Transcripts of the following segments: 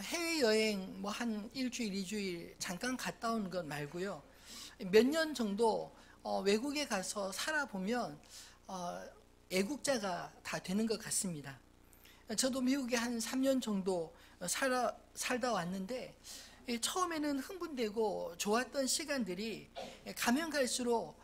해외여행 뭐 한 일주일, 이주일 잠깐 갔다 오는 것 말고요. 몇 년 정도 외국에 가서 살아보면 애국자가 다 되는 것 같습니다. 저도 미국에 한 3년 정도 살다 왔는데 처음에는 흥분되고 좋았던 시간들이 가면 갈수록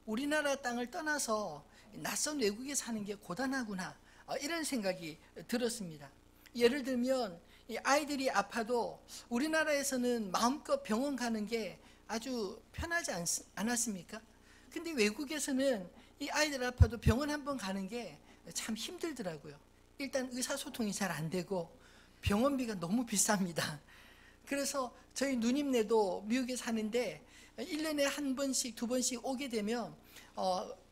우리나라 땅을 떠나서 낯선 외국에 사는 게 고단하구나, 이런 생각이 들었습니다. 예를 들면 아이들이 아파도 우리나라에서는 마음껏 병원 가는 게 아주 편하지 않았습니까? 근데 외국에서는 이 아이들 아파도 병원 한번 가는 게 참 힘들더라고요. 일단 의사소통이 잘 안 되고 병원비가 너무 비쌉니다. 그래서 저희 누님네도 미국에 사는데 1년에 한 번씩, 두 번씩 오게 되면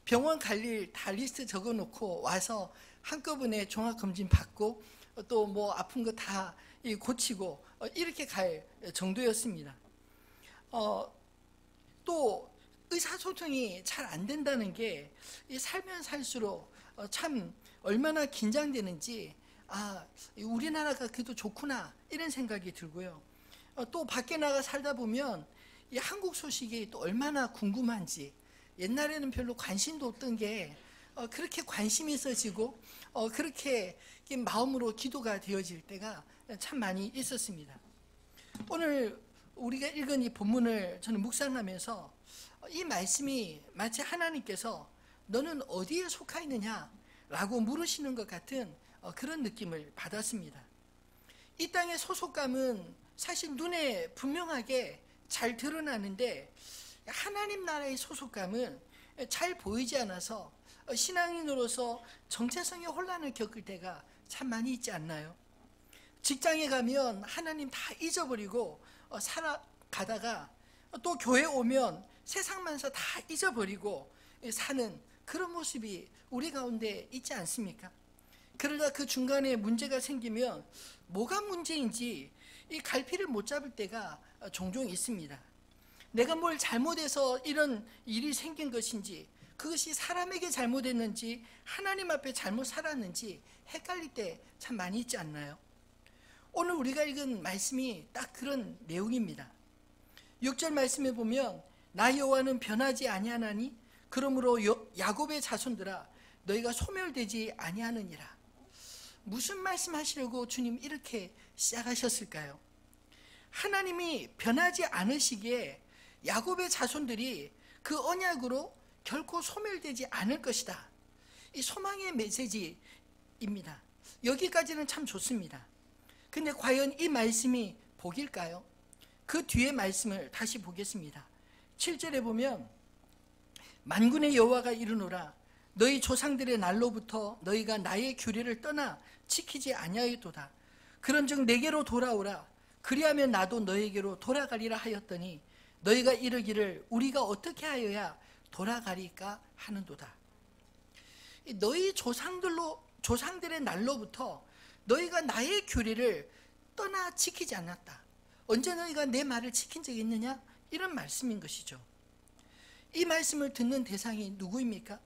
병원 갈 일 다 리스트 적어놓고 와서 한꺼번에 종합검진 받고 또 뭐 아픈 거 다 고치고 이렇게 갈 정도였습니다. 또 의사소통이 잘 안 된다는 게 살면 살수록 참 얼마나 긴장되는지, 우리나라가 그래도 좋구나, 이런 생각이 들고요. 또 밖에 나가 살다 보면 이 한국 소식이 또 얼마나 궁금한지, 옛날에는 별로 관심도 없던 게 그렇게 관심이 있어지고 그렇게 마음으로 기도가 되어질 때가 참 많이 있었습니다. 오늘 우리가 읽은 이 본문을 저는 묵상하면서 이 말씀이 마치 하나님께서 너는 어디에 속하 있느냐 라고 물으시는 것 같은 그런 느낌을 받았습니다. 이 땅의 소속감은 사실 눈에 분명하게 잘 드러나는데 하나님 나라의 소속감은 잘 보이지 않아서 신앙인으로서 정체성의 혼란을 겪을 때가 참 많이 있지 않나요? 직장에 가면 하나님 다 잊어버리고 살아가다가 또 교회 오면 세상만사 다 잊어버리고 사는 그런 모습이 우리 가운데 있지 않습니까? 그러다 그 중간에 문제가 생기면 뭐가 문제인지 이 갈피를 못 잡을 때가 종종 있습니다. 내가 뭘 잘못해서 이런 일이 생긴 것인지, 그것이 사람에게 잘못했는지 하나님 앞에 잘못 살았는지 헷갈릴 때 참 많이 있지 않나요? 오늘 우리가 읽은 말씀이 딱 그런 내용입니다. 6절 말씀에 보면 나 여호와는 변하지 아니하나니 그러므로 야곱의 자손들아 너희가 소멸되지 아니하느니라. 무슨 말씀하시려고 주님 이렇게 시작하셨을까요? 하나님이 변하지 않으시기에 야곱의 자손들이 그 언약으로 결코 소멸되지 않을 것이다. 이 소망의 메시지입니다. 여기까지는 참 좋습니다. 근데 과연 이 말씀이 복일까요? 그 뒤에 말씀을 다시 보겠습니다. 7절에 보면 만군의 여호와가 이르노라 너희 조상들의 날로부터 너희가 나의 규례를 떠나 지키지 아니하였도다. 그런즉 내게로 돌아오라. 그리하면 나도 너에게로 돌아가리라 하였더니 너희가 이르기를 우리가 어떻게 하여야 돌아가리까 하는도다. 너희 조상들의 날로부터 너희가 나의 규례를 떠나 지키지 않았다. 언제 너희가 내 말을 지킨 적이 있느냐? 이런 말씀인 것이죠. 이 말씀을 듣는 대상이 누구입니까?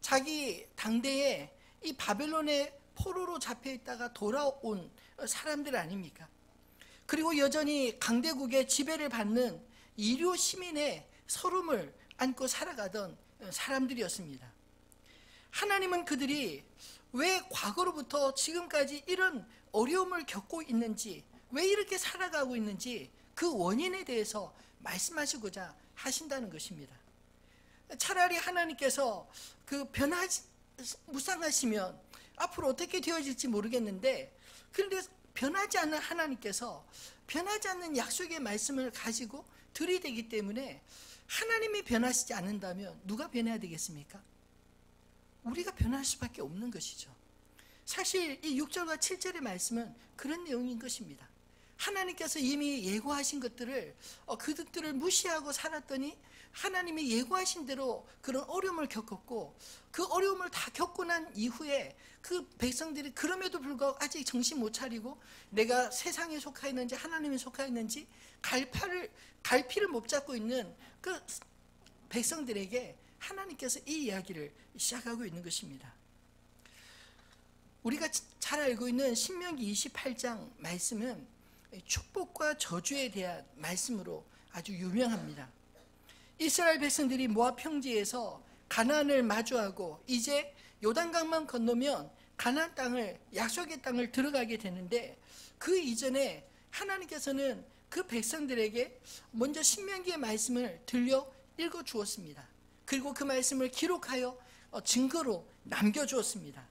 자기 당대에 이 바벨론의 포로로 잡혀 있다가 돌아온 사람들 아닙니까? 그리고 여전히 강대국의 지배를 받는 이류 시민의 서름을 안고 살아가던 사람들이었습니다. 하나님은 그들이 왜 과거로부터 지금까지 이런 어려움을 겪고 있는지, 왜 이렇게 살아가고 있는지 그 원인에 대해서 말씀하시고자 하신다는 것입니다. 차라리 하나님께서 무쌍하시면 앞으로 어떻게 되어질지 모르겠는데, 그런데 변하지 않는 하나님께서 변하지 않는 약속의 말씀을 가지고 들이대기 때문에 하나님이 변하시지 않는다면 누가 변해야 되겠습니까? 우리가 변할 수밖에 없는 것이죠. 사실 이 6절과 7절의 말씀은 그런 내용인 것입니다. 하나님께서 이미 예고하신 것들을 그들을 무시하고 살았더니 하나님이 예고하신 대로 그런 어려움을 겪었고, 그 어려움을 다 겪고 난 이후에 그 백성들이 그럼에도 불구하고 아직 정신 못 차리고 내가 세상에 속하 있는지 하나님에 속하 있는지 갈피를 못 잡고 있는 그 백성들에게 하나님께서 이 이야기를 시작하고 있는 것입니다. 우리가 잘 알고 있는 신명기 28장 말씀은 축복과 저주에 대한 말씀으로 아주 유명합니다. 이스라엘 백성들이 모압 평지에서 가나안을 마주하고 이제 요단강만 건너면 가나안 땅을, 약속의 땅을 들어가게 되는데, 그 이전에 하나님께서는 그 백성들에게 먼저 신명기의 말씀을 들려 읽어 주었습니다. 그리고 그 말씀을 기록하여 증거로 남겨주었습니다.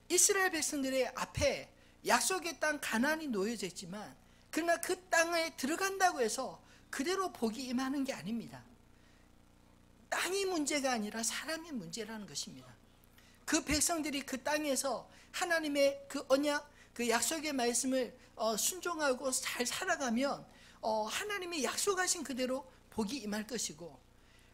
이스라엘 백성들의 앞에 약속의 땅 가나안이 놓여져 있지만, 그러나 그 땅에 들어간다고 해서 그대로 복이 임하는 게 아닙니다. 땅이 문제가 아니라 사람이 문제라는 것입니다. 그 백성들이 그 땅에서 하나님의 그 언약, 그 약속의 말씀을 순종하고 잘 살아가면 하나님이 약속하신 그대로 복이 임할 것이고,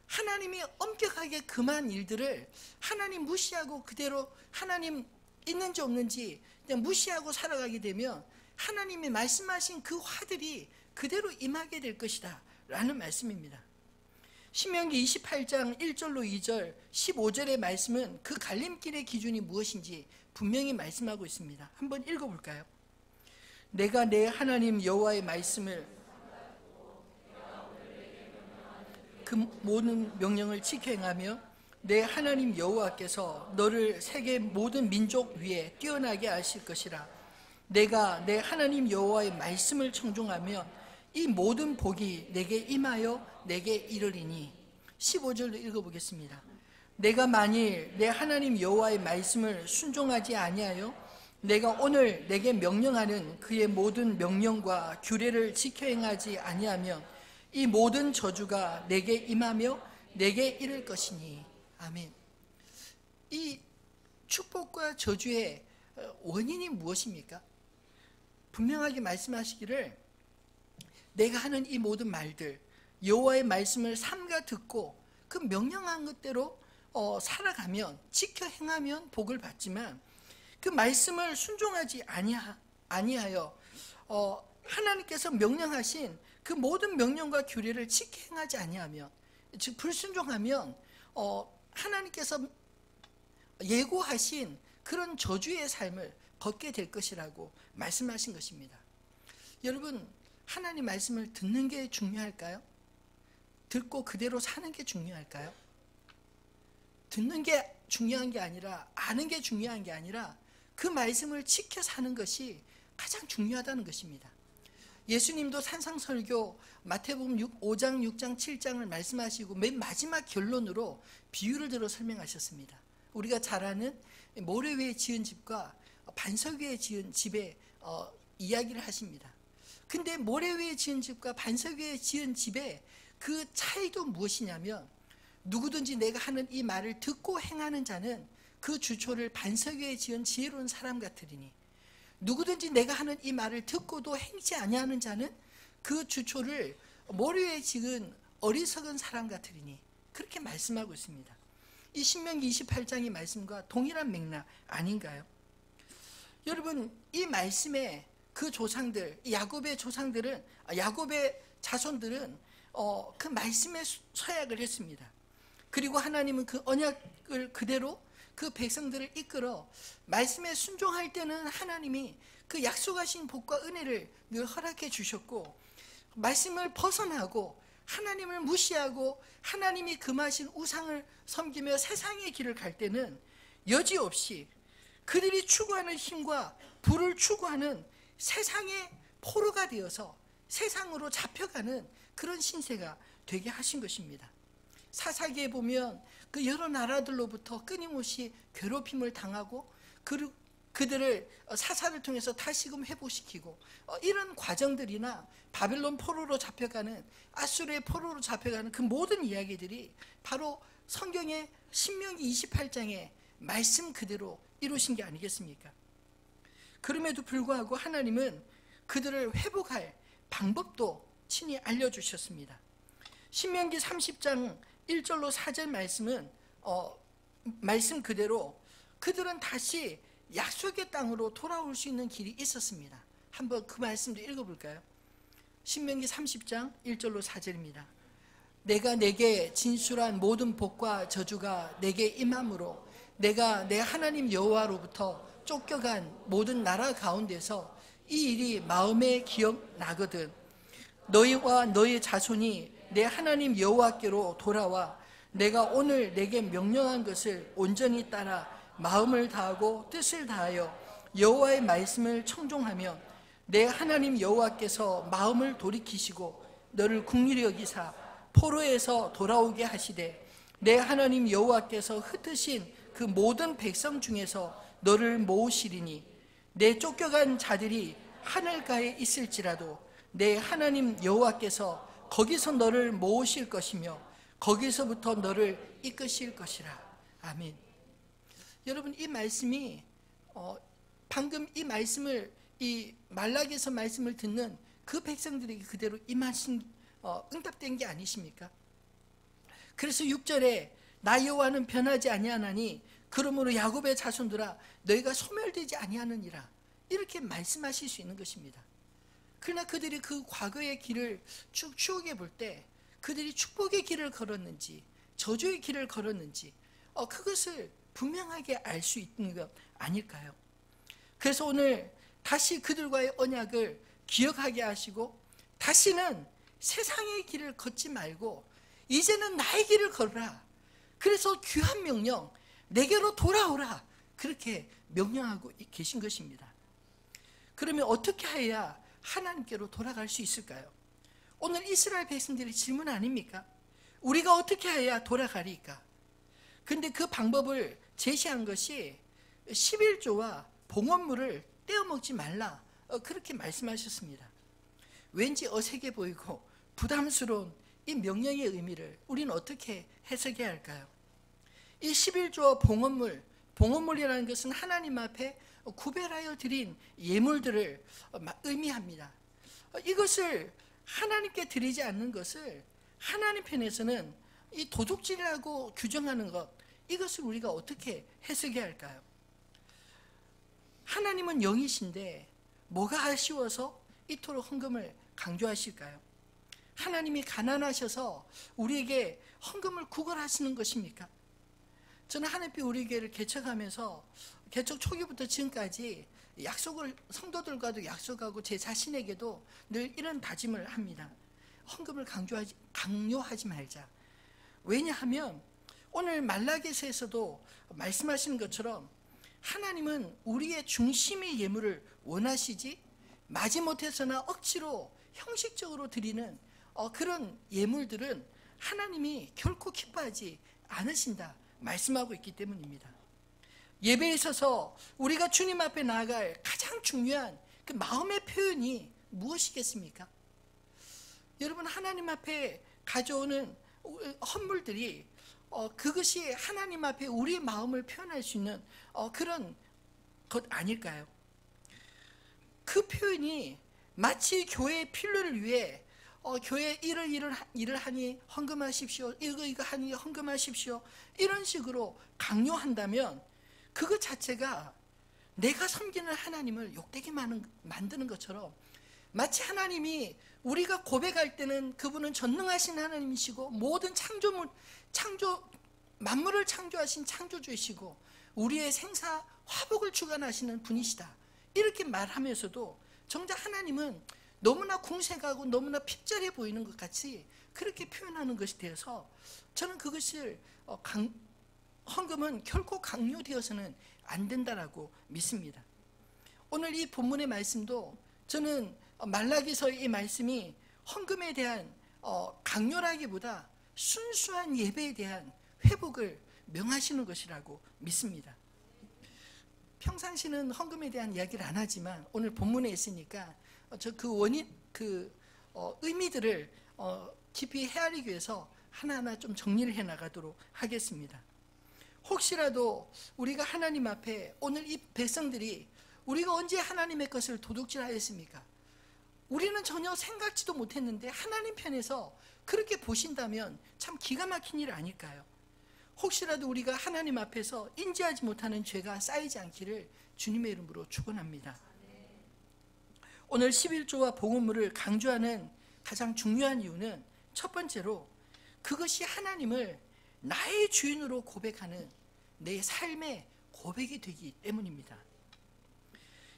하나님이 엄격하게 금한 일들을 하나님 무시하고 그대로 하나님 있는지 없는지 그냥 무시하고 살아가게 되면 하나님이 말씀하신 그 화들이 그대로 임하게 될 것이다 라는 말씀입니다. 신명기 28장 1절로 2절 15절의 말씀은 그 갈림길의 기준이 무엇인지 분명히 말씀하고 있습니다. 한번 읽어볼까요? 내가 내 하나님 여호와의 말씀을, 그 모든 명령을 지켜 행하며 내 하나님 여호와께서 너를 세계 모든 민족 위에 뛰어나게 하실 것이라. 내가 내 하나님 여호와의 말씀을 청종하며 이 모든 복이 내게 임하여 내게 이르리니. 15절도 읽어보겠습니다. 내가 만일 내 하나님 여호와의 말씀을 순종하지 아니하여 내가 오늘 내게 명령하는 그의 모든 명령과 규례를 지켜 행하지 아니하면 이 모든 저주가 내게 임하며 내게 이를 것이니. 아멘. 이 축복과 저주의 원인이 무엇입니까? 분명하게 말씀하시기를, 내가 하는 이 모든 말들, 여호와의 말씀을 삼가 듣고 그 명령한 것대로 살아가면, 지켜 행하면 복을 받지만, 그 말씀을 순종하지 아니하여 하나님께서 명령하신 그 모든 명령과 규례를 지켜 행하지 아니하면, 즉 불순종하면 하나님께서 예고하신 그런 저주의 삶을 걷게 될 것이라고 말씀하신 것입니다. 여러분, 하나님 말씀을 듣는 게 중요할까요? 듣고 그대로 사는 게 중요할까요? 듣는 게 중요한 게 아니라, 아는 게 중요한 게 아니라 그 말씀을 지켜 사는 것이 가장 중요하다는 것입니다. 예수님도 산상설교 마태복음 5장, 6장, 7장을 말씀하시고 맨 마지막 결론으로 비유를 들어 설명하셨습니다. 우리가 잘 아는 모래 위에 지은 집과 반석 위에 지은 집의 이야기를 하십니다. 근데 모래 위에 지은 집과 반석 위에 지은 집의 그 차이도 무엇이냐면, 누구든지 내가 하는 이 말을 듣고 행하는 자는 그 주초를 반석 위에 지은 지혜로운 사람 같으리니, 누구든지 내가 하는 이 말을 듣고도 행치 아니하는 자는 그 주초를 모래 위에 지은 어리석은 사람 같으리니, 그렇게 말씀하고 있습니다. 이 신명기 28장의 말씀과 동일한 맥락 아닌가요? 여러분, 이 말씀에 그 조상들, 야곱의 조상들은, 야곱의 자손들은 그 말씀에 서약을 했습니다. 그리고 하나님은 그 언약을 그대로 그 백성들을 이끌어 말씀에 순종할 때는 하나님이 그 약속하신 복과 은혜를 늘 허락해 주셨고, 말씀을 벗어나고 하나님을 무시하고 하나님이 금하신 우상을 섬기며 세상의 길을 갈 때는 여지없이 그들이 추구하는 힘과 부를 추구하는 세상의 포로가 되어서 세상으로 잡혀가는 그런 신세가 되게 하신 것입니다. 사사기에 보면 그 여러 나라들로부터 끊임없이 괴롭힘을 당하고 그들을 사사를 통해서 다시금 회복시키고, 이런 과정들이나 바벨론 포로로 잡혀가는, 아수르의 포로로 잡혀가는 그 모든 이야기들이 바로 성경의 신명기 28장의 말씀 그대로 이루신 게 아니겠습니까? 그럼에도 불구하고 하나님은 그들을 회복할 방법도 친히 알려주셨습니다. 신명기 30장 1절로 4절 말씀은 말씀 그대로 그들은 다시 약속의 땅으로 돌아올 수 있는 길이 있었습니다. 한번 그 말씀도 읽어볼까요? 신명기 30장 1절로 4절입니다. 내가 내게 진술한 모든 복과 저주가 내게 임함으로 내가 내 하나님 여호와로부터 쫓겨간 모든 나라 가운데서 이 일이 마음에 기억나거든. 너희와 너희 자손이 내 하나님 여호와께로 돌아와 내가 오늘 내게 명령한 것을 온전히 따라 마음을 다하고 뜻을 다하여 여호와의 말씀을 청종하며 내 하나님 여호와께서 마음을 돌이키시고 너를 긍휼히 여기사 포로에서 돌아오게 하시되 내 하나님 여호와께서 흩으신 그 모든 백성 중에서 너를 모으시리니 내 쫓겨간 자들이 하늘가에 있을지라도 내 하나님 여호와께서 거기서 너를 모으실 것이며 거기서부터 너를 이끄실 것이라. 아멘. 여러분, 이 말씀이 방금 이 말씀을 이 말라기서 말씀을 듣는 그 백성들에게 그대로 임하신 응답된 게 아니십니까? 그래서 6절에 나 여호와는 변하지 아니하나니 그러므로 야곱의 자손들아 너희가 소멸되지 아니하느니라, 이렇게 말씀하실 수 있는 것입니다. 그러나 그들이 그 과거의 길을 쭉 추억해 볼 때 그들이 축복의 길을 걸었는지 저주의 길을 걸었는지 그것을 분명하게 알 수 있는 것 아닐까요? 그래서 오늘 다시 그들과의 언약을 기억하게 하시고 다시는 세상의 길을 걷지 말고 이제는 나의 길을 걸으라. 그래서 귀한 명령, 내게로 돌아오라, 그렇게 명령하고 계신 것입니다. 그러면 어떻게 해야 하나님께로 돌아갈 수 있을까요? 오늘 이스라엘 백성들의 질문 아닙니까? 우리가 어떻게 해야 돌아가리까? 근데 그 방법을 제시한 것이 11조와 봉헌물을 떼어먹지 말라, 그렇게 말씀하셨습니다. 왠지 어색해 보이고 부담스러운 이 명령의 의미를 우리는 어떻게 해석해야 할까요? 이 11조와 봉헌물이라는 것은 하나님 앞에 구별하여 드린 예물들을 의미합니다. 이것을 하나님께 드리지 않는 것을 하나님 편에서는 이 도둑질이라고 규정하는 것, 이것을 우리가 어떻게 해석해야 할까요? 하나님은 영이신데 뭐가 아쉬워서 이토록 헌금을 강조하실까요? 하나님이 가난하셔서 우리에게 헌금을 구걸하시는 것입니까? 저는 하나님께 우리 교회를 개척하면서 개척 초기부터 지금까지 약속을 성도들과도 약속하고 제 자신에게도 늘 이런 다짐을 합니다. 헌금을 강요하지 말자. 왜냐하면 오늘 말라기서에서도 말씀하시는 것처럼 하나님은 우리의 중심의 예물을 원하시지 마지못해서나 억지로 형식적으로 드리는 그런 예물들은 하나님이 결코 기뻐하지 않으신다 말씀하고 있기 때문입니다. 예배에 있어서 우리가 주님 앞에 나아갈 가장 중요한 그 마음의 표현이 무엇이겠습니까? 여러분, 하나님 앞에 가져오는 헌물들이 그것이 하나님 앞에 우리의 마음을 표현할 수 있는 그런 것 아닐까요? 그 표현이 마치 교회의 필요를 위해 교회 일을 하니 헌금하십시오, 이거 하니 헌금하십시오, 이런 식으로 강요한다면 그것 자체가 내가 섬기는 하나님을 욕되게 만드는 것처럼, 마치 하나님이 우리가 고백할 때는 그분은 전능하신 하나님이시고 모든 만물을 창조하신 창조주이시고 우리의 생사 화복을 주관하시는 분이시다, 이렇게 말하면서도 정작 하나님은 너무나 궁색하고 너무나 핍절해 보이는 것 같이 그렇게 표현하는 것이 되어서 저는 그것을 헌금은 결코 강요되어서는 안 된다라고 믿습니다. 오늘 이 본문의 말씀도 저는 말라기서의 이 말씀이 헌금에 대한 강요라기보다 순수한 예배에 대한 회복을 명하시는 것이라고 믿습니다. 평상시는 헌금에 대한 이야기를 안 하지만 오늘 본문에 있으니까 저 의미들을 깊이 헤아리기 위해서 하나하나 좀 정리를 해 나가도록 하겠습니다. 혹시라도 우리가 하나님 앞에 오늘 이 백성들이 우리가 언제 하나님의 것을 도둑질하였습니까? 우리는 전혀 생각지도 못했는데 하나님 편에서 그렇게 보신다면 참 기가 막힌 일 아닐까요? 혹시라도 우리가 하나님 앞에서 인지하지 못하는 죄가 쌓이지 않기를 주님의 이름으로 축원합니다. 오늘 11조와 봉헌물을 강조하는 가장 중요한 이유는 첫 번째로 그것이 하나님을 나의 주인으로 고백하는 내 삶의 고백이 되기 때문입니다.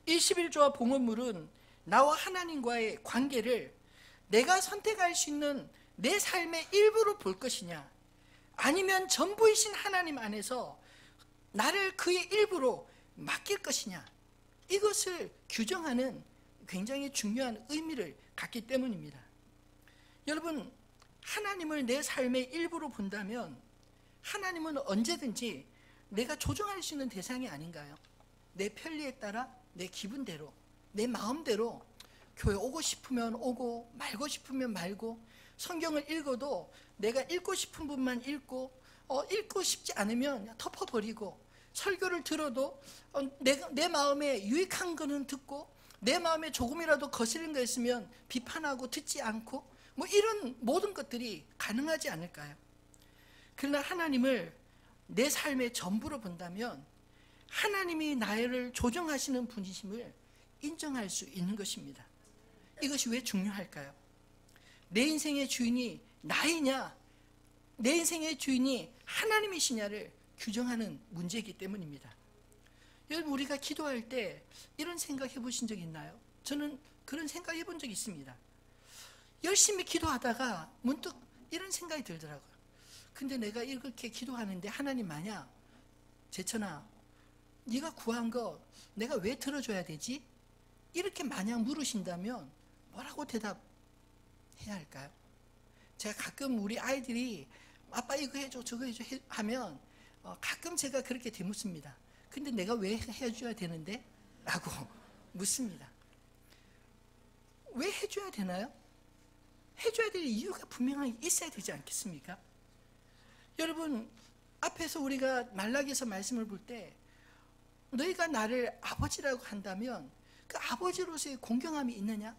이 11조와 봉헌물은 나와 하나님과의 관계를 내가 선택할 수 있는 내 삶의 일부로 볼 것이냐, 아니면 전부이신 하나님 안에서 나를 그의 일부로 맡길 것이냐, 이것을 규정하는 굉장히 중요한 의미를 갖기 때문입니다. 여러분, 하나님을 내 삶의 일부로 본다면 하나님은 언제든지 내가 조정할 수 있는 대상이 아닌가요? 내 편리에 따라 내 기분대로, 내 마음대로 교회 오고 싶으면 오고 말고 싶으면 말고, 성경을 읽어도 내가 읽고 싶은 부분만 읽고 읽고 싶지 않으면 덮어버리고, 설교를 들어도 내 마음에 유익한 거는 듣고 내 마음에 조금이라도 거슬린 거 있으면 비판하고 듣지 않고, 이런 모든 것들이 가능하지 않을까요? 그러나 하나님을 내 삶의 전부로 본다면 하나님이 나를 조정하시는 분이심을 인정할 수 있는 것입니다. 이것이 왜 중요할까요? 내 인생의 주인이 나이냐, 내 인생의 주인이 하나님이시냐를 규정하는 문제이기 때문입니다. 여러분, 우리가 기도할 때 이런 생각 해보신 적 있나요? 저는 그런 생각 해본 적이 있습니다. 열심히 기도하다가 문득 이런 생각이 들더라고요. 근데 내가 이렇게 기도하는데 하나님 마냥, 제천아, 네가 구한 거 내가 왜 들어줘야 되지? 이렇게 마냥 물으신다면 뭐라고 대답해야 할까요? 제가 가끔 우리 아이들이 아빠 이거 해줘 저거 해줘 하면 가끔 제가 그렇게 되묻습니다. 근데 내가 왜 해줘야 되는데? 라고 묻습니다. 왜 해줘야 되나요? 해줘야 될 이유가 분명하게 있어야 되지 않겠습니까? 여러분, 앞에서 우리가 말라기에서 말씀을 볼 때 너희가 나를 아버지라고 한다면 그 아버지로서의 공경함이 있느냐?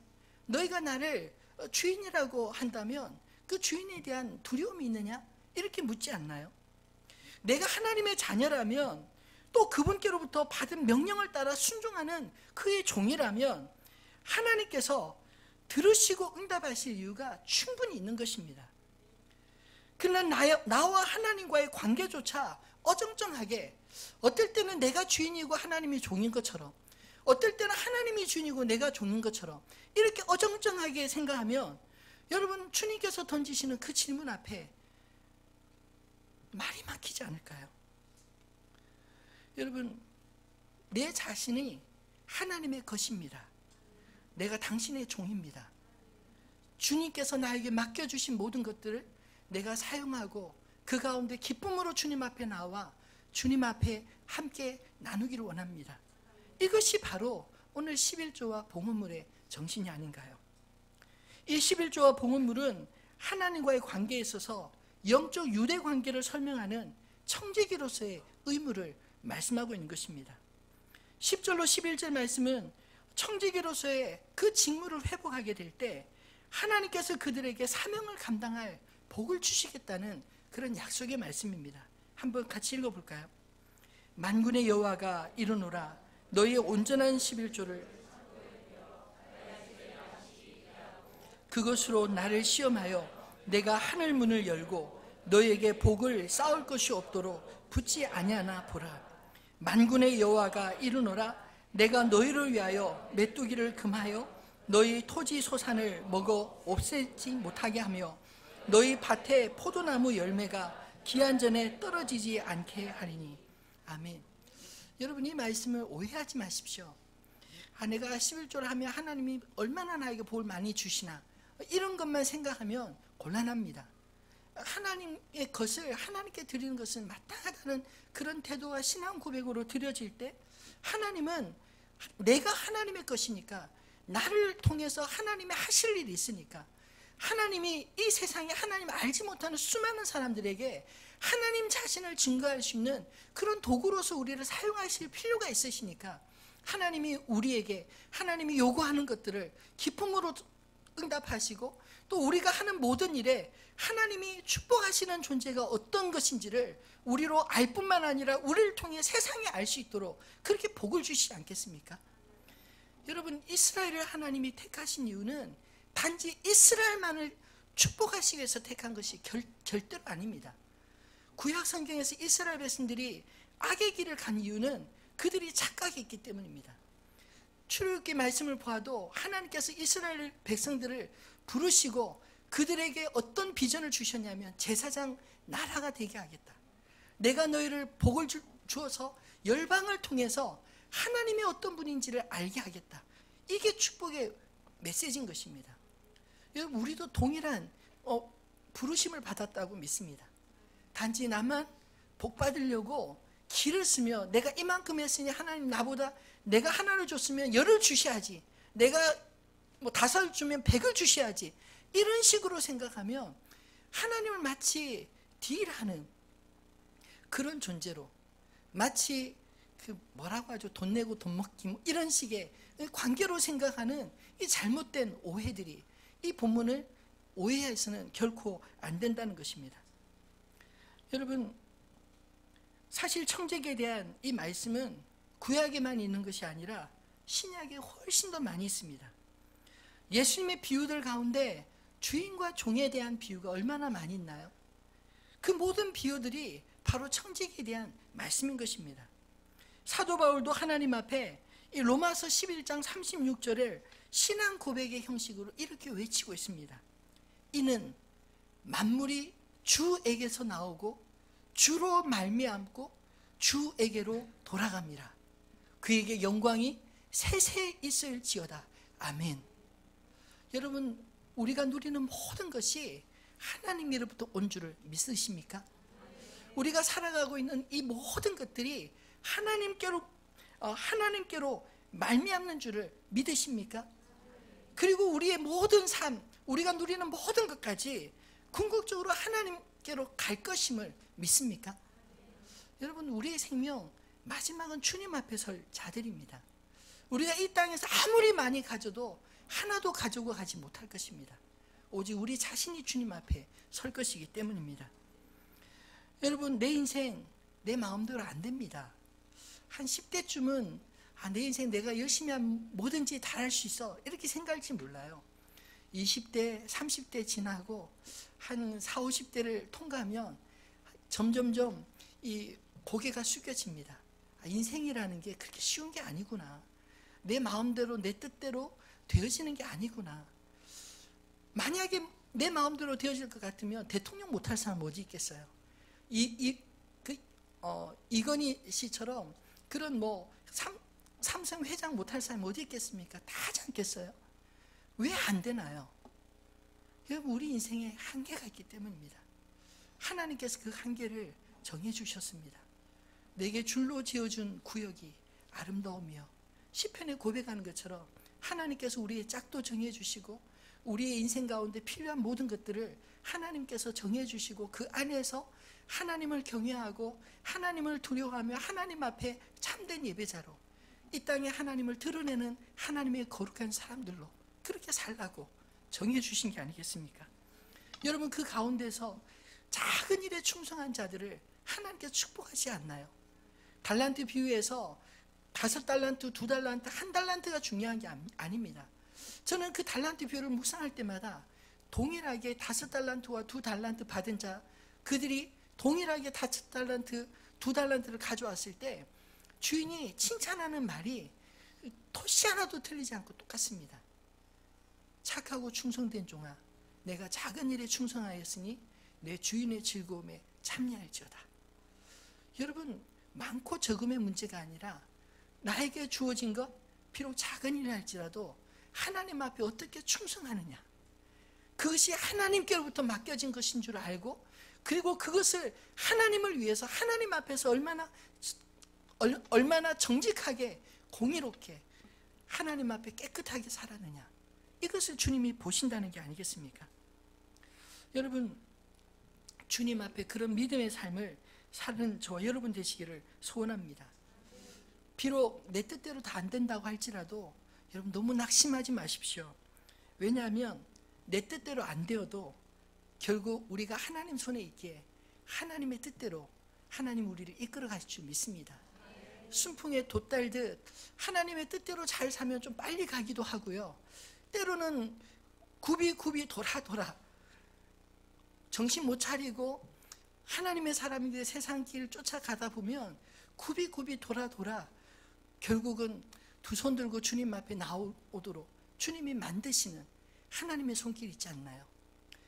너희가 나를 주인이라고 한다면 그 주인에 대한 두려움이 있느냐? 이렇게 묻지 않나요? 내가 하나님의 자녀라면, 또 그분께로부터 받은 명령을 따라 순종하는 그의 종이라면 하나님께서 들으시고 응답하실 이유가 충분히 있는 것입니다. 그러나 나와 하나님과의 관계조차 어정쩡하게, 어떨 때는 내가 주인이고 하나님이 종인 것처럼, 어떨 때는 하나님이 주인이고 내가 종인 것처럼 이렇게 어정쩡하게 생각하면, 여러분, 주님께서 던지시는 그 질문 앞에 말이 막히지 않을까요? 여러분, 내 자신이 하나님의 것입니다. 내가 당신의 종입니다. 주님께서 나에게 맡겨주신 모든 것들을 내가 사용하고 그 가운데 기쁨으로 주님 앞에 나와 주님 앞에 함께 나누기를 원합니다. 이것이 바로 오늘 11조와 봉헌물의 정신이 아닌가요? 이 11조와 봉헌물은 하나님과의 관계에 있어서 영적 유대 관계를 설명하는 청지기로서의 의무를 말씀하고 있는 것입니다. 10절로 11절 말씀은 청지기로서의 그 직무를 회복하게 될 때 하나님께서 그들에게 사명을 감당할 복을 주시겠다는 그런 약속의 말씀입니다. 한번 같이 읽어볼까요? 만군의 여호와가 이르노라, 너희의 온전한 11조를 그것으로 나를 시험하여 내가 하늘 문을 열고 너희에게 복을 쌓을 것이 없도록 붙지 아니하나 보라. 만군의 여호와가 이르노라, 내가 너희를 위하여 메뚜기를 금하여 너희 토지 소산을 먹어 없애지 못하게 하며 너희 밭에 포도나무 열매가 기한 전에 떨어지지 않게 하리니. 아멘. 여러분, 이 말씀을 오해하지 마십시오. 내가 11조를 하면 하나님이 얼마나 나에게 복을 많이 주시나, 이런 것만 생각하면 곤란합니다. 하나님의 것을 하나님께 드리는 것은 마땅하다는 그런 태도와 신앙 고백으로 드려질 때, 하나님은 내가 하나님의 것이니까, 나를 통해서 하나님이 하실 일이 있으니까, 하나님이 이 세상에 하나님을 알지 못하는 수많은 사람들에게 하나님 자신을 증거할 수 있는 그런 도구로서 우리를 사용하실 필요가 있으시니까, 하나님이 우리에게 하나님이 요구하는 것들을 기쁨으로 응답하시고, 또 우리가 하는 모든 일에 하나님이 축복하시는 존재가 어떤 것인지를 우리로 알 뿐만 아니라 우리를 통해 세상이 알 수 있도록 그렇게 복을 주시지 않겠습니까? 여러분, 이스라엘을 하나님이 택하신 이유는 단지 이스라엘만을 축복하시기 위해서 택한 것이 절대로 아닙니다. 구약 성경에서 이스라엘 백성들이 악의 길을 간 이유는 그들이 착각했기 때문입니다. 출애굽기 말씀을 보아도 하나님께서 이스라엘 백성들을 부르시고 그들에게 어떤 비전을 주셨냐면 제사장 나라가 되게 하겠다. 내가 너희를 복을 주어서 열방을 통해서 하나님이 어떤 분인지를 알게 하겠다. 이게 축복의 메시지인 것입니다. 여러분, 우리도 동일한 부르심을 받았다고 믿습니다. 단지 나만 복 받으려고 길을 쓰며 내가 이만큼 했으니 하나님 나보다 내가 하나를 줬으면 열을 주셔야지, 내가 뭐 5을 주면 100을 주셔야지, 이런 식으로 생각하면 하나님을 마치 딜하는 그런 존재로, 마치 그 뭐라고 하죠, 돈 내고 돈 먹기 뭐 이런 식의 관계로 생각하는 이 잘못된 오해들이 이 본문을 오해해서는 결코 안 된다는 것입니다. 여러분, 사실 청지기에 대한 이 말씀은 구약에만 있는 것이 아니라 신약에 훨씬 더 많이 있습니다. 예수님의 비유들 가운데 주인과 종에 대한 비유가 얼마나 많이 있나요? 그 모든 비유들이 바로 청지기에 대한 말씀인 것입니다. 사도 바울도 하나님 앞에 이 로마서 11장 36절을 신앙 고백의 형식으로 이렇게 외치고 있습니다. 이는 만물이 주에게서 나오고 주로 말미암고 주에게로 돌아갑니다. 그에게 영광이 세세 있을지어다. 아멘. 여러분, 우리가 누리는 모든 것이 하나님으로부터 온 줄을 믿으십니까? 우리가 살아가고 있는 이 모든 것들이 하나님께로 말미암는 줄을 믿으십니까? 그리고 우리의 모든 삶, 우리가 누리는 모든 것까지 궁극적으로 하나님께로 갈 것임을 믿습니까? 여러분, 우리의 생명 마지막은 주님 앞에 설 자들입니다. 우리가 이 땅에서 아무리 많이 가져도 하나도 가지고 가지 못할 것입니다. 오직 우리 자신이 주님 앞에 설 것이기 때문입니다. 여러분, 내 인생 내 마음대로 안 됩니다. 한 10대쯤은 내 인생 내가 열심히 하면 뭐든지 다 할 수 있어, 이렇게 생각할지 몰라요. 20대, 30대 지나고 한 4, 50대를 통과하면 점점점 이 고개가 숙여집니다. 인생이라는 게 그렇게 쉬운 게 아니구나. 내 마음대로 내 뜻대로 되어지는 게 아니구나. 만약에 내 마음대로 되어질 것 같으면 대통령 못할 사람 어디 있겠어요? 이건희 씨처럼 그런 삼성 회장 못할 사람 어디 있겠습니까? 다 하지 않겠어요? 왜 안 되나요? 여러분, 우리 인생에 한계가 있기 때문입니다. 하나님께서 그 한계를 정해 주셨습니다. 내게 줄로 지어준 구역이 아름다우며, 시편에 고백하는 것처럼 하나님께서 우리의 짝도 정해 주시고 우리의 인생 가운데 필요한 모든 것들을 하나님께서 정해 주시고 그 안에서 하나님을 경외하고 하나님을 두려워하며 하나님 앞에 참된 예배자로 이 땅에 하나님을 드러내는 하나님의 거룩한 사람들로 그렇게 살라고 정해 주신 게 아니겠습니까? 여러분, 그 가운데서 작은 일에 충성한 자들을 하나님께서 축복하지 않나요? 달란트 비유에서 5달란트, 2달란트, 1달란트가 중요한 게 아닙니다. 저는 그 달란트 비유를 묵상할 때마다 동일하게 5달란트와 2달란트 받은 자, 그들이 동일하게 5달란트, 2달란트를 가져왔을 때 주인이 칭찬하는 말이 토시 하나도 틀리지 않고 똑같습니다. 착하고 충성된 종아, 내가 작은 일에 충성하였으니 내 주인의 즐거움에 참여할지어다. 여러분, 많고 적음의 문제가 아니라 나에게 주어진 것, 비록 작은 일을 할지라도 하나님 앞에 어떻게 충성하느냐, 그것이 하나님께로부터 맡겨진 것인 줄 알고, 그리고 그것을 하나님을 위해서 하나님 앞에서 얼마나 정직하게 공의롭게 하나님 앞에 깨끗하게 살았느냐, 이것을 주님이 보신다는 게 아니겠습니까? 여러분, 주님 앞에 그런 믿음의 삶을 사는 저와 여러분 되시기를 소원합니다. 비록 내 뜻대로 다 안 된다고 할지라도 여러분, 너무 낙심하지 마십시오. 왜냐하면 내 뜻대로 안 되어도 결국 우리가 하나님 손에 있기에 하나님의 뜻대로 하나님 우리를 이끌어 가실 줄 믿습니다. 순풍에 돛달듯 하나님의 뜻대로 잘 사면 좀 빨리 가기도 하고요, 때로는 굽이 돌아 정신 못 차리고 하나님의 사람인데 세상 길 쫓아가다 보면 굽이 돌아 결국은 두 손 들고 주님 앞에 나오도록 주님이 만드시는 하나님의 손길이 있지 않나요?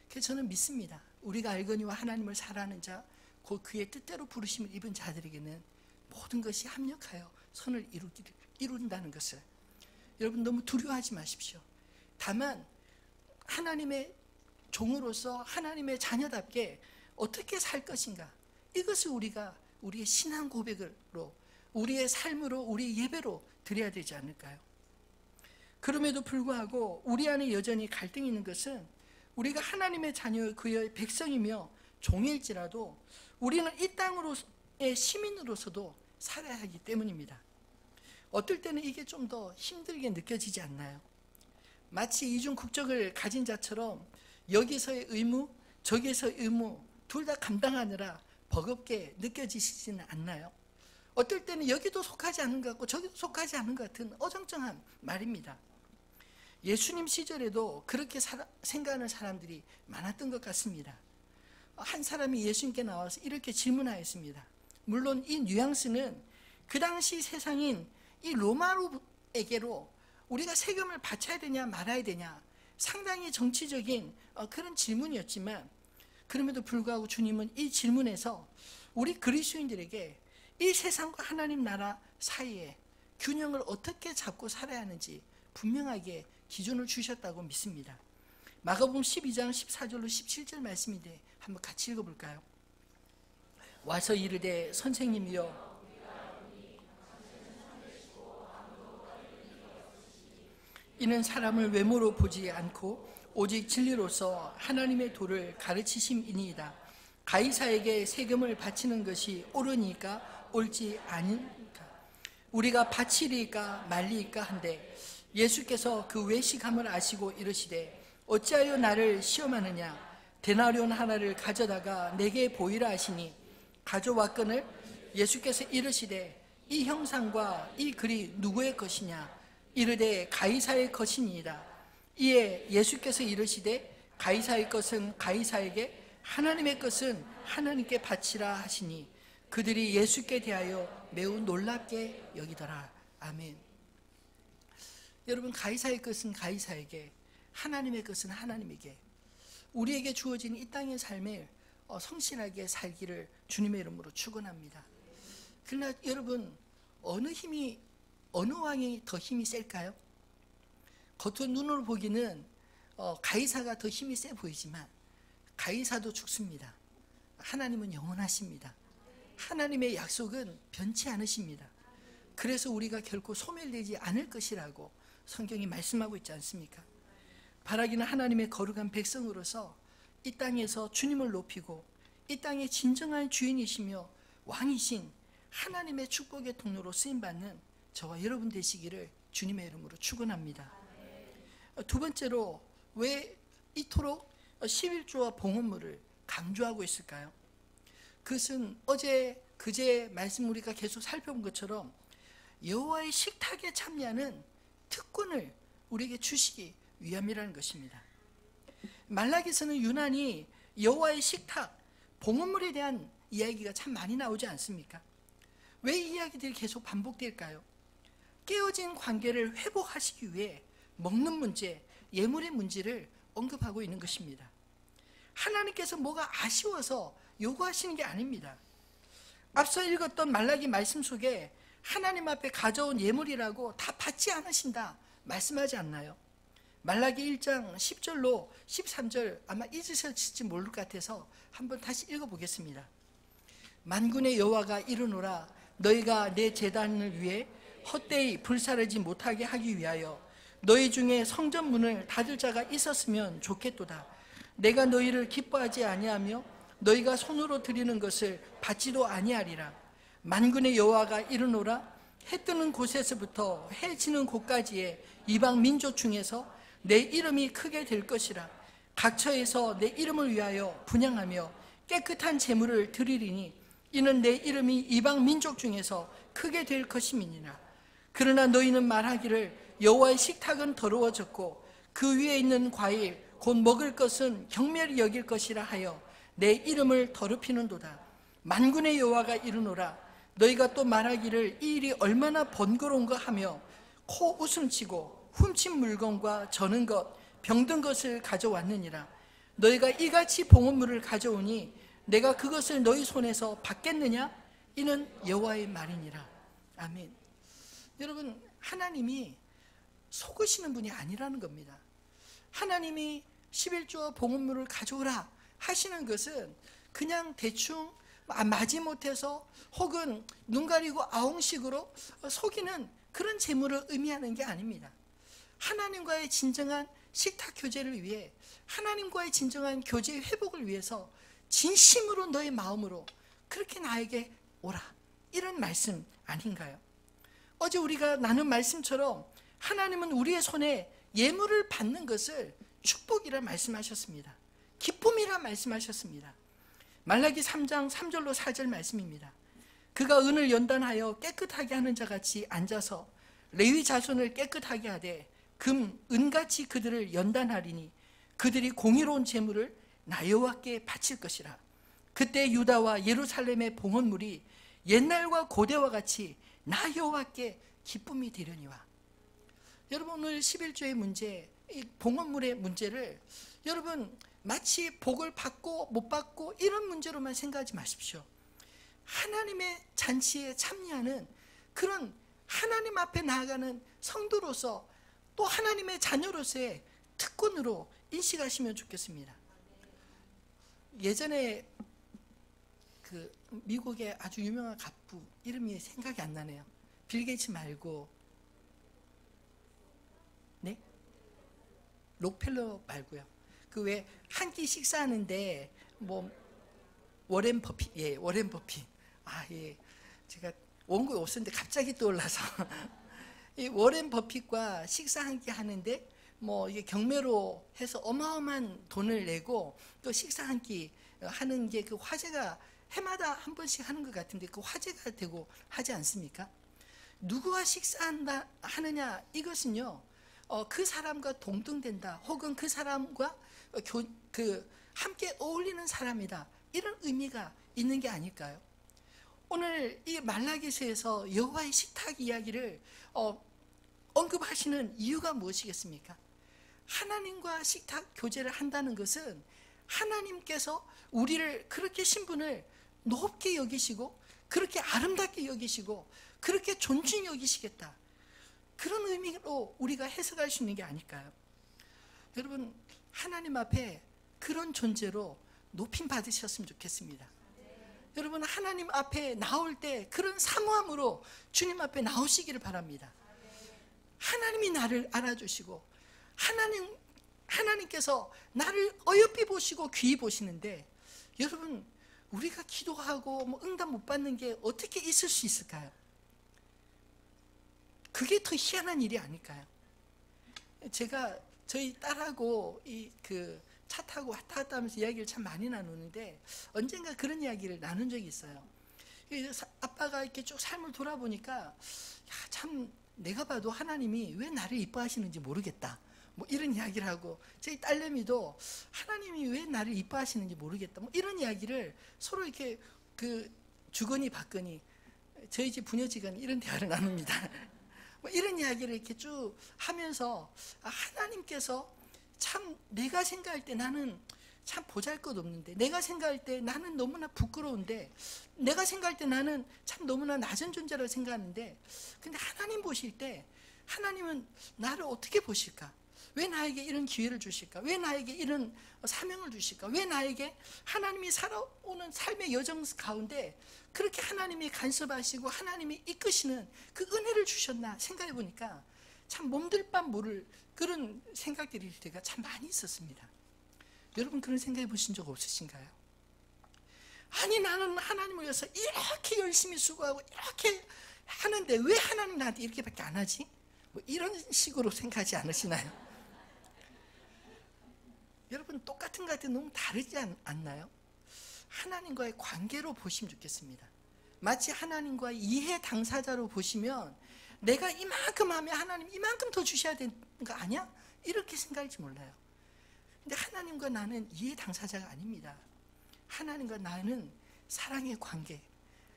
그래서 저는 믿습니다. 우리가 알거니와 하나님을 사랑하는 자, 곧 그의 뜻대로 부르심을 입은 자들에게는 모든 것이 합력하여 선을 이룬다는 것을. 여러분 너무 두려워하지 마십시오. 다만 하나님의 종으로서 하나님의 자녀답게 어떻게 살 것인가, 이것을 우리가 우리의 신앙 고백으로, 우리의 삶으로, 우리의 예배로 드려야 되지 않을까요? 그럼에도 불구하고 우리 안에 여전히 갈등이 있는 것은 우리가 하나님의 자녀, 그의 백성이며 종일지라도 우리는 이 땅의 시민으로서도 살아야 하기 때문입니다. 어떨 때는 이게 좀 더 힘들게 느껴지지 않나요? 마치 이중 국적을 가진 자처럼 여기서의 의무, 저기서의 의무 둘 다 감당하느라 버겁게 느껴지시지는 않나요? 어떨 때는 여기도 속하지 않은 것 같고 저기도 속하지 않은 것 같은 어정쩡한 말입니다. 예수님 시절에도 그렇게 생각하는 사람들이 많았던 것 같습니다. 한 사람이 예수님께 나와서 이렇게 질문하였습니다. 물론 이 뉘앙스는 그 당시 세상인 이 로마로에게로 우리가 세금을 바쳐야 되냐 말아야 되냐 상당히 정치적인 그런 질문이었지만, 그럼에도 불구하고 주님은 이 질문에서 우리 그리스도인들에게 이 세상과 하나님 나라 사이에 균형을 어떻게 잡고 살아야 하는지 분명하게 기준을 주셨다고 믿습니다. 마가복음 12장 14절로 17절 말씀인데 한번 같이 읽어볼까요? 와서 이르되 선생님이여, 이는 사람을 외모로 보지 않고 오직 진리로서 하나님의 도를 가르치심이니이다. 가이사에게 세금을 바치는 것이 옳으니까 옳지 아니니까 우리가 바치리까 말리까 한데, 예수께서 그 외식함을 아시고 이르시되 어찌하여 나를 시험하느냐, 데나리온 하나를 가져다가 내게 보이라 하시니 가져왔거늘 예수께서 이르시되 이 형상과 이 글이 누구의 것이냐, 이르되 가이사의 것이니이다. 이에 예수께서 이르시되 가이사의 것은 가이사에게, 하나님의 것은 하나님께 바치라 하시니 그들이 예수께 대하여 매우 놀랍게 여기더라. 아멘. 여러분, 가이사의 것은 가이사에게, 하나님의 것은 하나님에게, 우리에게 주어진 이 땅의 삶을 성실하게 살기를 주님의 이름으로 축원합니다. 그러나 여러분, 어느 왕이 더 힘이 셀까요? 겉으로 눈으로 보기는 가이사가 더 힘이 세 보이지만 가이사도 죽습니다. 하나님은 영원하십니다. 하나님의 약속은 변치 않으십니다. 그래서 우리가 결코 소멸되지 않을 것이라고 성경이 말씀하고 있지 않습니까? 바라기는 하나님의 거룩한 백성으로서 이 땅에서 주님을 높이고 이 땅의 진정한 주인이시며 왕이신 하나님의 축복의 통로로 쓰임받는 저와 여러분 되시기를 주님의 이름으로 축원합니다. 두 번째로, 왜 이토록 11조와 봉헌물을 강조하고 있을까요? 그것은 어제 그제 말씀 우리가 계속 살펴본 것처럼 여호와의 식탁에 참여하는 특권을 우리에게 주시기 위함이라는 것입니다. 말라기서는 유난히 여호와의 식탁, 봉헌물에 대한 이야기가 참 많이 나오지 않습니까? 왜 이 이야기들이 계속 반복될까요? 깨어진 관계를 회복하시기 위해 먹는 문제, 예물의 문제를 언급하고 있는 것입니다. 하나님께서 뭐가 아쉬워서 요구하시는 게 아닙니다. 앞서 읽었던 말라기 말씀 속에 하나님 앞에 가져온 예물이라고 다 받지 않으신다 말씀하지 않나요? 말라기 1장 10절로 13절 아마 잊으셨을지 모를 것 같아서 한번 다시 읽어보겠습니다. 만군의 여호와가 이르노라, 너희가 내 제단을 위해 헛되이 불사르지 못하게 하기 위하여 너희 중에 성전 문을 닫을 자가 있었으면 좋겠도다. 내가 너희를 기뻐하지 아니하며 너희가 손으로 드리는 것을 받지도 아니하리라. 만군의 여호와가 이르노라, 해 뜨는 곳에서부터 해 지는 곳까지의 이방 민족 중에서 내 이름이 크게 될 것이라. 각처에서 내 이름을 위하여 분향하며 깨끗한 제물을 드리리니 이는 내 이름이 이방 민족 중에서 크게 될 것임이니라. 그러나 너희는 말하기를 여호와의 식탁은 더러워졌고 그 위에 있는 과일 곧 먹을 것은 경멸히 여길 것이라 하여 내 이름을 더럽히는도다. 만군의 여호와가 이르노라, 너희가 또 말하기를 이 일이 얼마나 번거로운가 하며 코 웃음치고 훔친 물건과 저는 것 병든 것을 가져왔느니라. 너희가 이같이 봉헌물을 가져오니 내가 그것을 너희 손에서 받겠느냐? 이는 여호와의 말이니라. 아멘. 여러분, 하나님이 속으시는 분이 아니라는 겁니다. 하나님이 11조와 봉헌물을 가져오라 하시는 것은 그냥 대충 마지못해서 혹은 눈 가리고 아웅식으로 속이는 그런 재물을 의미하는 게 아닙니다. 하나님과의 진정한 식탁 교제를 위해, 하나님과의 진정한 교제 회복을 위해서 진심으로 너의 마음으로 그렇게 나에게 오라, 이런 말씀 아닌가요? 어제 우리가 나눈 말씀처럼 하나님은 우리의 손에 예물을 받는 것을 축복이라 말씀하셨습니다. 기쁨이라 말씀하셨습니다. 말라기 3장 3절로 4절 말씀입니다. 그가 은을 연단하여 깨끗하게 하는 자같이 앉아서 레위 자손을 깨끗하게 하되 금, 은같이 그들을 연단하리니 그들이 공의로운 재물을 나 여호와께 바칠 것이라. 그때 유다와 예루살렘의 봉헌물이 옛날과 고대와 같이 나 여호와께 기쁨이 되려니와. 여러분, 오늘 11조의 문제, 이 봉헌물의 문제를 여러분 마치 복을 받고 못 받고 이런 문제로만 생각하지 마십시오. 하나님의 잔치에 참여하는 그런 하나님 앞에 나아가는 성도로서, 또 하나님의 자녀로서의 특권으로 인식하시면 좋겠습니다. 예전에 그 미국의 아주 유명한 갑부, 이름이 생각이 안 나네요. 빌 게이츠 말고, 네? 록펠러 말고요. 그 왜 한 끼 식사하는데 뭐 워렌 버핏, 예, 워렌 버핏. 아, 예, 제가 원고에 없었는데 갑자기 떠올라서 이 워렌 버핏과 식사 한 끼 하는데 뭐 이게 경매로 해서 어마어마한 돈을 내고 또 식사 한 끼 하는 게 그 화제가 해마다 한 번씩 하는 것 같은데 그 화제가 되고 하지 않습니까? 누구와 식사한다 하느냐, 이것은요 그 사람과 동등된다, 혹은 그 사람과 함께 어울리는 사람이다, 이런 의미가 있는 게 아닐까요? 오늘 이 말라기서에서 여호와의 식탁 이야기를 언급하시는 이유가 무엇이겠습니까? 하나님과 식탁 교제를 한다는 것은 하나님께서 우리를 그렇게 신분을 높게 여기시고 그렇게 아름답게 여기시고 그렇게 존중히 여기시겠다, 그런 의미로 우리가 해석할 수 있는 게 아닐까요? 여러분, 하나님 앞에 그런 존재로 높임 받으셨으면 좋겠습니다. 여러분, 하나님 앞에 나올 때 그런 사모함으로 주님 앞에 나오시기를 바랍니다. 하나님이 나를 알아주시고 하나님께서 나를 어여삐 보시고 귀히 보시는데, 여러분, 우리가 기도하고 뭐 응답 못 받는 게 어떻게 있을 수 있을까요? 그게 더 희한한 일이 아닐까요? 제가 저희 딸하고 차 타고 왔다 갔다 하면서 이야기를 참 많이 나누는데 언젠가 그런 이야기를 나눈 적이 있어요. 아빠가 이렇게 쭉 삶을 돌아보니까 참 내가 봐도 하나님이 왜 나를 이뻐하시는지 모르겠다, 뭐 이런 이야기를 하고, 저희 딸내미도 하나님이 왜 나를 이뻐하시는지 모르겠다, 뭐 이런 이야기를 서로 이렇게 주거니 받거니, 저희 집 부녀지간 이런 대화를 나눕니다. 뭐 이런 이야기를 이렇게 쭉 하면서 하나님께서 참 내가 생각할 때 나는 참 보잘것없는데, 내가 생각할 때 나는 너무나 부끄러운데, 내가 생각할 때 나는 참 너무나 낮은 존재라고 생각하는데, 근데 하나님 보실 때 하나님은 나를 어떻게 보실까? 왜 나에게 이런 기회를 주실까? 왜 나에게 이런 사명을 주실까? 왜 나에게 하나님이 살아오는 삶의 여정 가운데 그렇게 하나님이 간섭하시고 하나님이 이끄시는 그 은혜를 주셨나 생각해 보니까 참 몸둘 바 모를 그런 생각들이 때가 참 많이 있었습니다. 여러분, 그런 생각해 보신 적 없으신가요? 아니, 나는 하나님을 위해서 이렇게 열심히 수고하고 이렇게 하는데 왜 하나님 나한테 이렇게밖에 안 하지? 뭐 이런 식으로 생각하지 않으시나요? 여러분, 똑같은 것 같은데 너무 다르지 않나요? 하나님과의 관계로 보시면 좋겠습니다. 마치 하나님과 이해 당사자로 보시면 내가 이만큼 하면 하나님 이만큼 더 주셔야 되는 거 아니야? 이렇게 생각할지 몰라요. 근데 하나님과 나는 이해 당사자가 아닙니다. 하나님과 나는 사랑의 관계,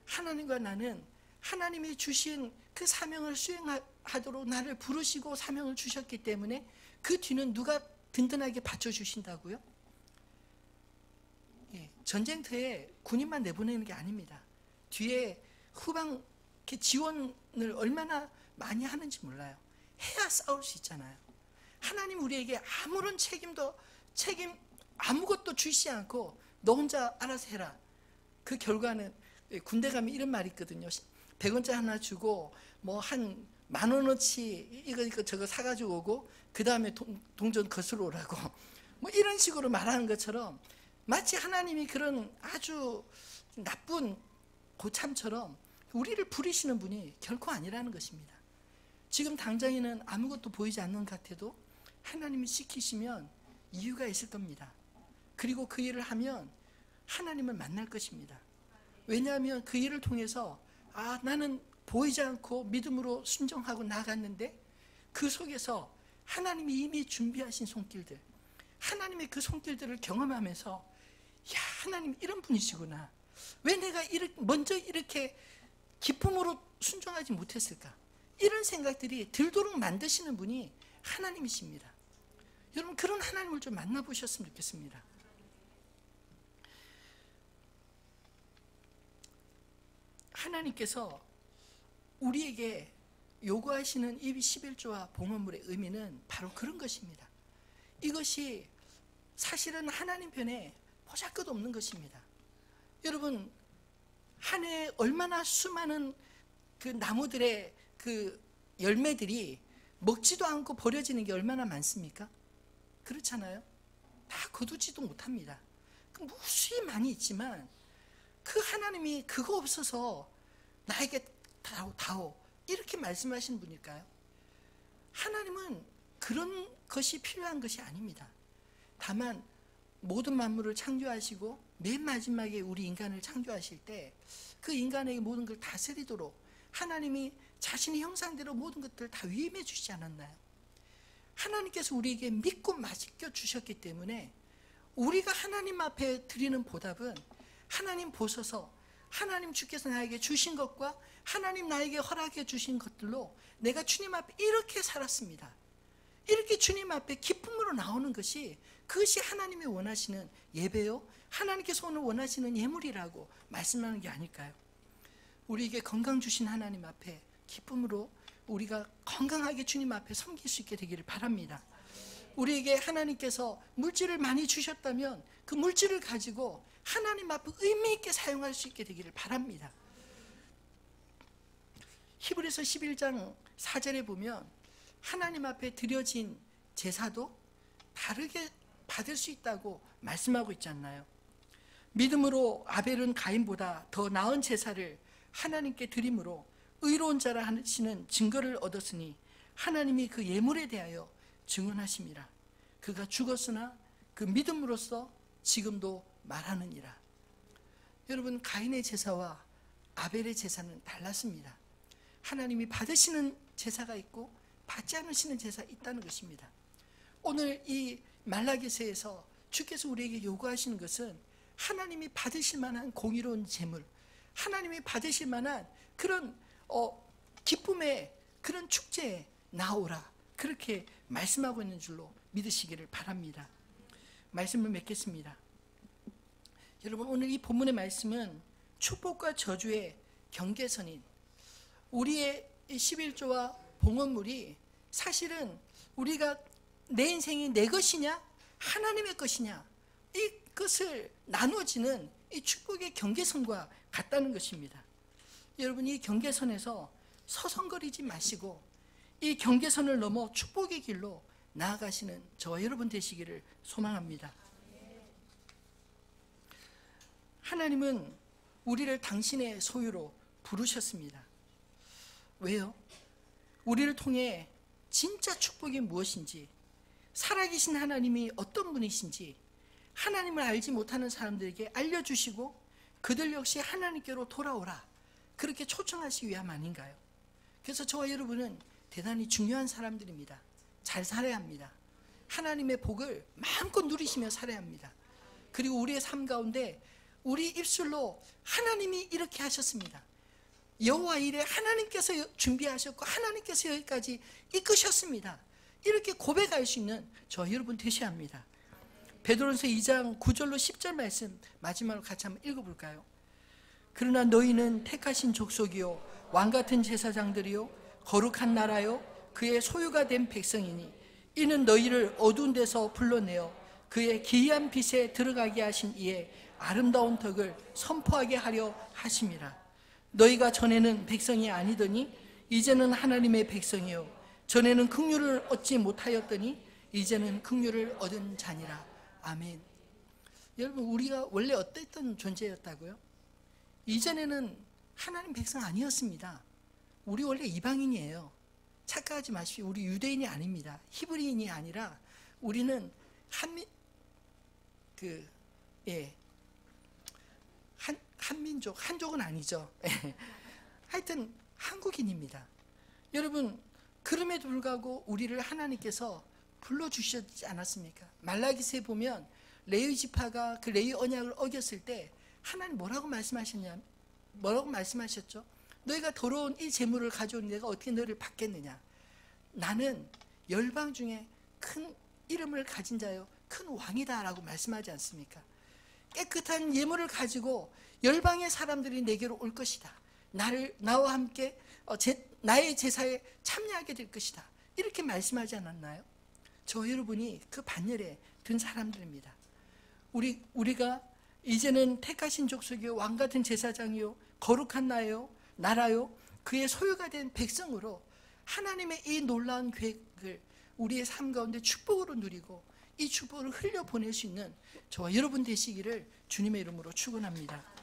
하나님과 나는 하나님이 주신 그 사명을 수행하도록 나를 부르시고 사명을 주셨기 때문에 그 뒤는 누가 든든하게 받쳐주신다고요? 예, 전쟁터에 군인만 내보내는 게 아닙니다. 뒤에 후방 지원을 얼마나 많이 하는지 몰라요. 해야 싸울 수 있잖아요. 하나님 우리에게 아무런 책임 아무것도 주시지 않고 너 혼자 알아서 해라. 그 결과는 군대 가면 이런 말이 있거든요. 100원짜리 하나 주고 뭐 한 10,000원어치 이거 저거 사가지고 오고 그 다음에 동전 거스러 오라고 뭐 이런 식으로 말하는 것처럼 마치 하나님이 그런 아주 나쁜 고참처럼 우리를 부리시는 분이 결코 아니라는 것입니다. 지금 당장에는 아무것도 보이지 않는 것 같아도 하나님이 시키시면 이유가 있을 겁니다. 그리고 그 일을 하면 하나님을 만날 것입니다. 왜냐하면 그 일을 통해서 나는 보이지 않고 믿음으로 순종하고 나아갔는데 그 속에서 하나님이 이미 준비하신 손길들, 하나님의 그 손길들을 경험하면서 하나님 이런 분이시구나. 왜 내가 먼저 이렇게 기쁨으로 순종하지 못했을까? 이런 생각들이 들도록 만드시는 분이 하나님이십니다. 여러분 그런 하나님을 좀 만나보셨으면 좋겠습니다. 하나님께서 우리에게 요구하시는 이 11조와 봉헌물의 의미는 바로 그런 것입니다. 이것이 사실은 하나님 편에 보잘것없는 것입니다. 여러분 한 해에 얼마나 수많은 그 나무들의 그 열매들이 먹지도 않고 버려지는 게 얼마나 많습니까? 그렇잖아요. 다 거두지도 못합니다. 무수히 많이 있지만 그 하나님이 그거 없어서 나에게 다오 이렇게 말씀하시는 분일까요? 하나님은 그런 것이 필요한 것이 아닙니다. 다만 모든 만물을 창조하시고 맨 마지막에 우리 인간을 창조하실 때 그 인간에게 모든 걸 다스리도록 하나님이 자신의 형상대로 모든 것들을 다 위임해 주시지 않았나요? 하나님께서 우리에게 믿고 맡겨 주셨기 때문에 우리가 하나님 앞에 드리는 보답은 하나님 보셔서 하나님 주께서 나에게 주신 것과 하나님 나에게 허락해 주신 것들로 내가 주님 앞에 이렇게 살았습니다. 이렇게 주님 앞에 기쁨으로 나오는 것이 그것이 하나님이 원하시는 예배요, 하나님께서 오늘 원하시는 예물이라고 말씀하는 게 아닐까요? 우리에게 건강 주신 하나님 앞에 기쁨으로 우리가 건강하게 주님 앞에 섬길 수 있게 되기를 바랍니다. 우리에게 하나님께서 물질을 많이 주셨다면 그 물질을 가지고 하나님 앞에 의미 있게 사용할 수 있게 되기를 바랍니다. 히브리서 11장 4절에 보면 하나님 앞에 드려진 제사도 다르게 받을 수 있다고 말씀하고 있지 않나요? 믿음으로 아벨은 가인보다 더 나은 제사를 하나님께 드림으로 의로운 자라 하시는 증거를 얻었으니 하나님이 그 예물에 대하여 증언하심이라. 그가 죽었으나 그 믿음으로써 지금도 말하느니라. 여러분 가인의 제사와 아벨의 제사는 달랐습니다. 하나님이 받으시는 제사가 있고 받지 않으시는 제사가 있다는 것입니다. 오늘 이 말라기서에서 주께서 우리에게 요구하시는 것은 하나님이 받으실 만한 공의로운 제물, 하나님이 받으실 만한 그런 기쁨의 그런 축제에 나오라, 그렇게 말씀하고 있는 줄로 믿으시기를 바랍니다. 말씀을 맺겠습니다. 여러분 오늘 이 본문의 말씀은 축복과 저주의 경계선인 우리의 11조와 봉헌물이 사실은 우리가 내 인생이 내 것이냐 하나님의 것이냐 이것을 나누어지는 이 축복의 경계선과 같다는 것입니다. 여러분 이 경계선에서 서성거리지 마시고 이 경계선을 넘어 축복의 길로 나아가시는 저와 여러분 되시기를 소망합니다. 하나님은 우리를 당신의 소유로 부르셨습니다. 왜요? 우리를 통해 진짜 축복이 무엇인지, 살아계신 하나님이 어떤 분이신지 하나님을 알지 못하는 사람들에게 알려주시고 그들 역시 하나님께로 돌아오라, 그렇게 초청하시기 위함 아닌가요? 그래서 저와 여러분은 대단히 중요한 사람들입니다. 잘 살아야 합니다. 하나님의 복을 마음껏 누리시며 살아야 합니다. 그리고 우리의 삶 가운데 우리 입술로 하나님이 이렇게 하셨습니다, 여호와 일에 하나님께서 준비하셨고 하나님께서 여기까지 이끄셨습니다. 이렇게 고백할 수 있는 저 여러분 되셔야 합니다. 베드로전서 2장 9절로 10절 말씀 마지막으로 같이 한번 읽어볼까요? 그러나 너희는 택하신 족속이요 왕같은 제사장들이요 거룩한 나라요 그의 소유가 된 백성이니 이는 너희를 어두운 데서 불러내어 그의 기이한 빛에 들어가게 하신 이의 아름다운 덕을 선포하게 하려 하심이라. 너희가 전에는 백성이 아니더니 이제는 하나님의 백성이요 전에는 긍휼을 얻지 못하였더니 이제는 긍휼을 얻은 자니라. 아멘. 여러분, 우리가 원래 어땠던 존재였다고요? 이전에는 하나님 백성 아니었습니다. 우리 원래 이방인이에요. 착각하지 마십시오. 우리 유대인이 아닙니다. 히브리인이 아니라 우리는 한민족, 한족은 아니죠. 하여튼 한국인입니다. 여러분, 그럼에도 불구하고 우리를 하나님께서 불러주셨지 않았습니까? 말라기서에 보면 레위 지파가 그 레위 언약을 어겼을 때 하나님 뭐라고 말씀하셨죠? 너희가 더러운 이 재물을 가져온 내가 어떻게 너희를 받겠느냐? 나는 열방 중에 큰 이름을 가진 자요 큰 왕이다 라고 말씀하지 않습니까? 깨끗한 예물을 가지고 열방의 사람들이 내게로 올 것이다. 나와 함께 나의 제사에 참여하게 될 것이다. 이렇게 말씀하지 않았나요? 저 여러분이 그 반열에 든 사람들입니다. 우리가 이제는 택하신 족속이요 왕같은 제사장이요 거룩한 나라요 그의 소유가 된 백성으로 하나님의 이 놀라운 계획을 우리의 삶 가운데 축복으로 누리고 이 축복을 흘려보낼 수 있는 저와 여러분 되시기를 주님의 이름으로 축원합니다.